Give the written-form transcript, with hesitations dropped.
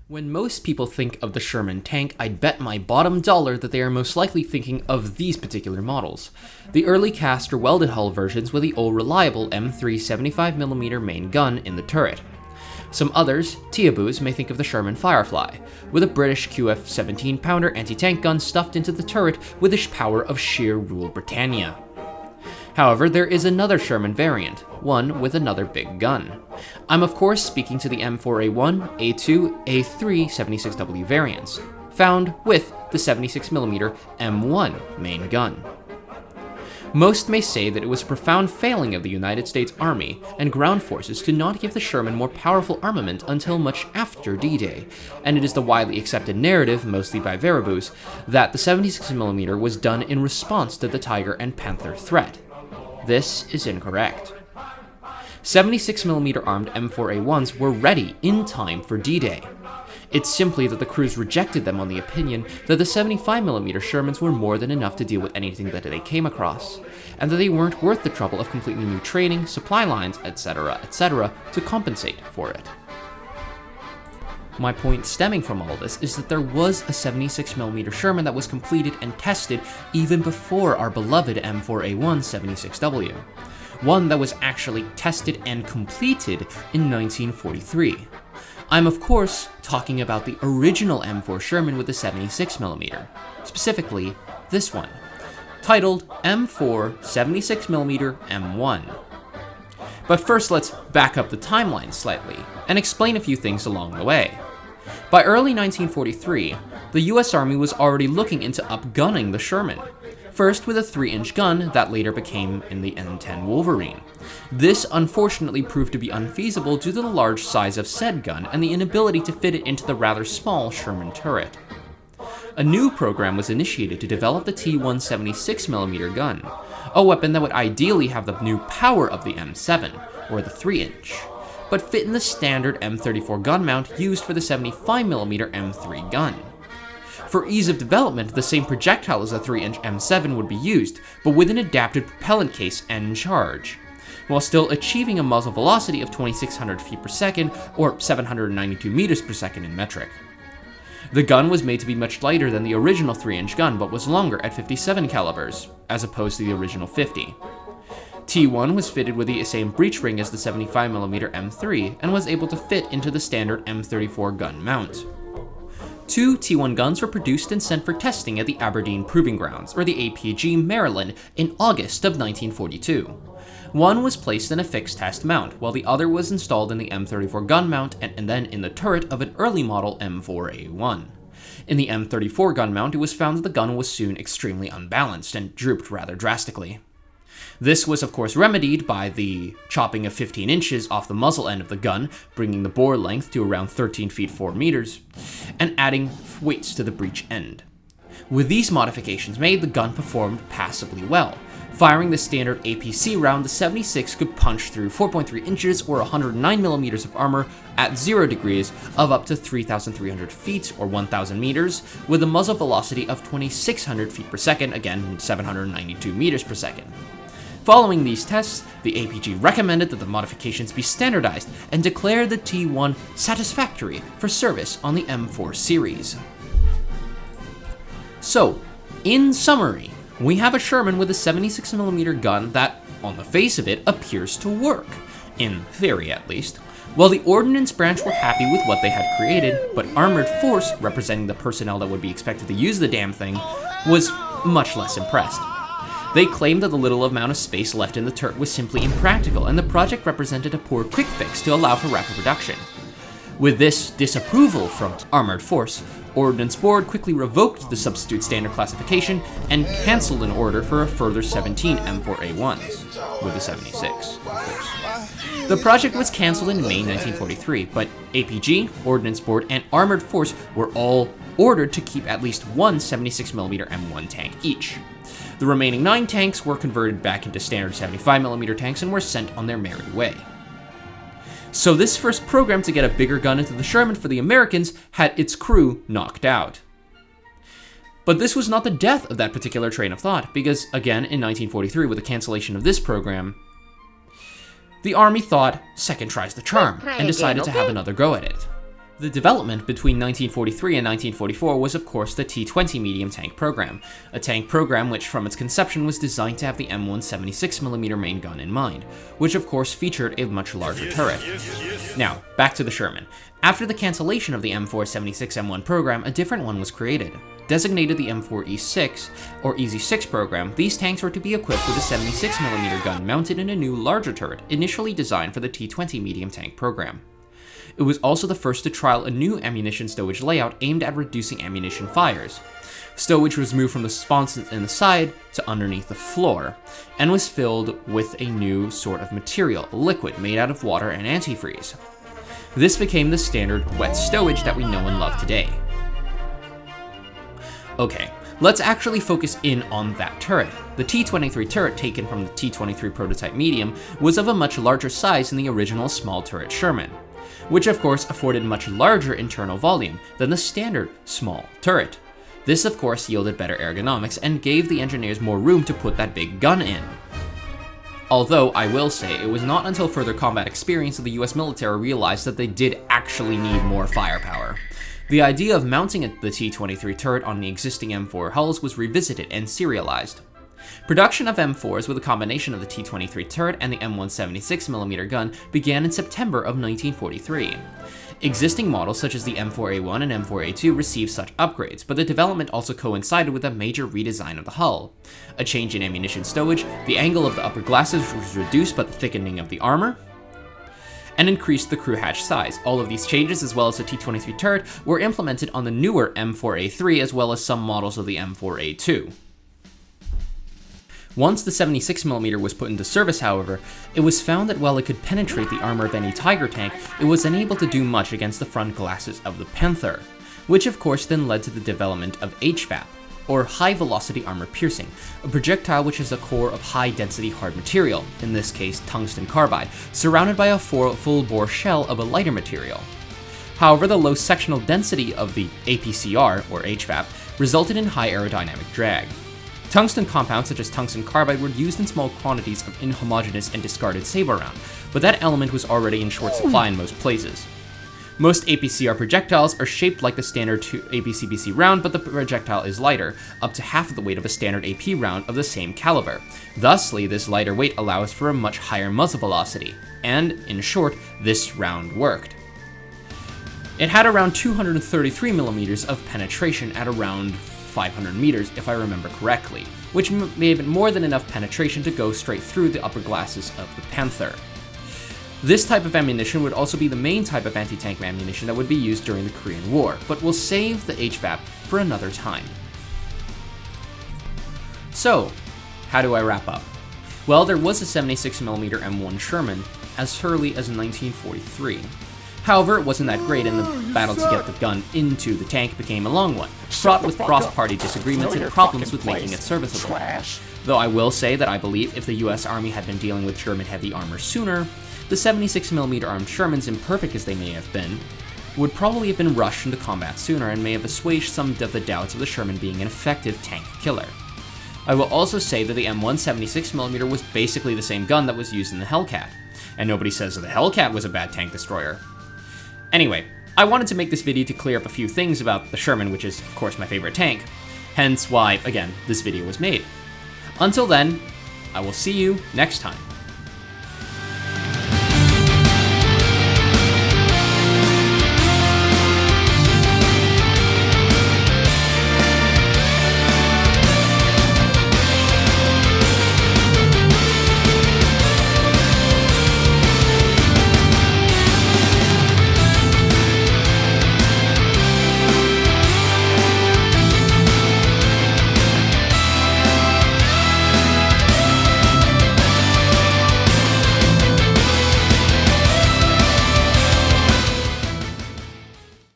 When most people think of the Sherman tank, I'd bet my bottom dollar that they are most likely thinking of these particular models. The early cast or welded hull versions with the old reliable M3 75mm main gun in the turret. Some others, Teaboos, may think of the Sherman Firefly, with a British QF 17-pounder anti-tank gun stuffed into the turret with the power of sheer Rule Britannia. However, there is another Sherman variant, one with another big gun. I'm of course speaking to the M4A1, A2, A3 76W variants, found with the 76mm M1 main gun. Most may say that it was a profound failing of the United States Army and ground forces to not give the Sherman more powerful armament until much after D-Day, and it is the widely accepted narrative, mostly by Veribus, that the 76mm was done in response to the Tiger and Panther threat. This is incorrect. 76mm armed M4A1s were ready in time for D-Day. It's simply that the crews rejected them on the opinion that the 75mm Shermans were more than enough to deal with anything that they came across, and that they weren't worth the trouble of completely new training, supply lines, etc., to compensate for it. My point stemming from all this is that there was a 76mm Sherman that was completed and tested even before our beloved M4A1 76W. One that was actually tested and completed in 1943. I'm of course talking about the original M4 Sherman with the 76mm, specifically this one, titled M4 76mm M1. But first let's back up the timeline slightly and explain a few things along the way. By early 1943, the US Army was already looking into upgunning the Sherman, first with a 3-inch gun that later became in the M10 Wolverine. This unfortunately proved to be unfeasible due to the large size of said gun and the inability to fit it into the rather small Sherman turret. A new program was initiated to develop the T176mm gun, a weapon that would ideally have the new power of the M7, or the 3-inch. But fit in the standard M34 gun mount used for the 75mm M3 gun. For ease of development, the same projectile as the 3-inch M7 would be used, but with an adapted propellant case and charge, while still achieving a muzzle velocity of 2,600 feet per second, or 792 meters per second in metric. The gun was made to be much lighter than the original 3-inch gun, but was longer at 57 calibers, as opposed to the original 50. T1 was fitted with the same breech ring as the 75mm M3 and was able to fit into the standard M34 gun mount. 2 T1 guns were produced and sent for testing at the Aberdeen Proving Grounds, or the APG, Maryland, in August of 1942. One was placed in a fixed test mount, while the other was installed in the M34 gun mount and then in the turret of an early model M4A1. In the M34 gun mount, it was found that the gun was soon extremely unbalanced and drooped rather drastically. This was of course remedied by the chopping of 15 inches off the muzzle end of the gun, bringing the bore length to around 13 feet 4 meters, and adding weights to the breech end. With these modifications made, the gun performed passably well. Firing the standard APC round, the 76 could punch through 4.3 inches or 109mm of armor at 0 degrees of up to 3,300 feet or 1,000 meters, with a muzzle velocity of 2,600 feet per second, again 792 meters per second. Following these tests, the APG recommended that the modifications be standardized and declared the T1 satisfactory for service on the M4 series. So, in summary, we have a Sherman with a 76mm gun that, on the face of it, appears to work, in theory at least, while the Ordnance Branch were happy with what they had created, but Armored Force, representing the personnel that would be expected to use the damn thing, was much less impressed. They claimed that the little amount of space left in the turret was simply impractical, and the project represented a poor quick fix to allow for rapid production. With this disapproval from Armored Force, Ordnance Board quickly revoked the substitute standard classification and cancelled an order for a further 17 M4A1s, with the 76, of course. The project was cancelled in May 1943, but APG, Ordnance Board, and Armored Force were all ordered to keep at least one 76mm M1 tank each. The remaining 9 tanks were converted back into standard 75mm tanks and were sent on their merry way. So this first program to get a bigger gun into the Sherman for the Americans had its crew knocked out. But this was not the death of that particular train of thought, because again in 1943 with the cancellation of this program, the Army thought second try's the charm and decided to have another go at it. The development between 1943 and 1944 was of course the T-20 medium tank program, a tank program which from its conception was designed to have the M1 76mm main gun in mind, which of course featured a much larger turret. Now, back to the Sherman. After the cancellation of the M476M1 program, a different one was created. Designated the M4E6 or EZ6 program, these tanks were to be equipped with a 76mm gun mounted in a new larger turret, initially designed for the T-20 medium tank program. It was also the first to trial a new ammunition stowage layout aimed at reducing ammunition fires. Stowage was moved from the sponsons in the side to underneath the floor, and was filled with a new sort of material, liquid made out of water and antifreeze. This became the standard wet stowage that we know and love today. Okay, let's actually focus in on that turret. The T-23 turret taken from the T-23 prototype medium was of a much larger size than the original small turret Sherman, which of course afforded much larger internal volume than the standard small turret. This of course yielded better ergonomics and gave the engineers more room to put that big gun in. Although, I will say, it was not until further combat experience that the US military realized that they did actually need more firepower. The idea of mounting the T-23 turret on the existing M4 hulls was revisited and serialized. Production of M4s with a combination of the T-23 turret and the M1 76mm gun began in September of 1943. Existing models such as the M4A1 and M4A2 received such upgrades, but the development also coincided with a major redesign of the hull. A change in ammunition stowage, the angle of the upper glasses was reduced by the thickening of the armor, and increased the crew hatch size. All of these changes, as well as the T-23 turret, were implemented on the newer M4A3 as well as some models of the M4A2. Once the 76mm was put into service, however, it was found that while it could penetrate the armor of any Tiger tank, it was unable to do much against the front glasses of the Panther, which of course then led to the development of HVAP, or High Velocity Armor Piercing, a projectile which is a core of high-density hard material, in this case tungsten carbide, surrounded by a full-bore shell of a lighter material. However, the low sectional density of the APCR, or HVAP, resulted in high aerodynamic drag. Tungsten compounds such as tungsten carbide were used in small quantities of inhomogeneous and discarded saber round, but that element was already in short supply in most places. Most APCR projectiles are shaped like the standard APCBC round, but the projectile is lighter, up to half of the weight of a standard AP round of the same caliber. Thusly, this lighter weight allows for a much higher muzzle velocity, and, in short, this round worked. It had around 233mm of penetration at around 500 meters, if I remember correctly, which may have been more than enough penetration to go straight through the upper glasses of the Panther. This type of ammunition would also be the main type of anti-tank ammunition that would be used during the Korean War, but we'll save the HVAP for another time. So, how do I wrap up? Well, there was a 76mm M1 Sherman as early as 1943. However, it wasn't that great, and the battle to get the gun into the tank became a long one, fraught with cross-party disagreements and problems with making it serviceable. Though I will say that I believe if the US Army had been dealing with German heavy armor sooner, the 76mm armed Shermans, imperfect as they may have been, would probably have been rushed into combat sooner and may have assuaged some of the doubts of the Sherman being an effective tank killer. I will also say that the M1 76mm was basically the same gun that was used in the Hellcat, and nobody says that the Hellcat was a bad tank destroyer. Anyway, I wanted to make this video to clear up a few things about the Sherman, which is of course my favorite tank, hence why, again, this video was made. Until then, I will see you next time.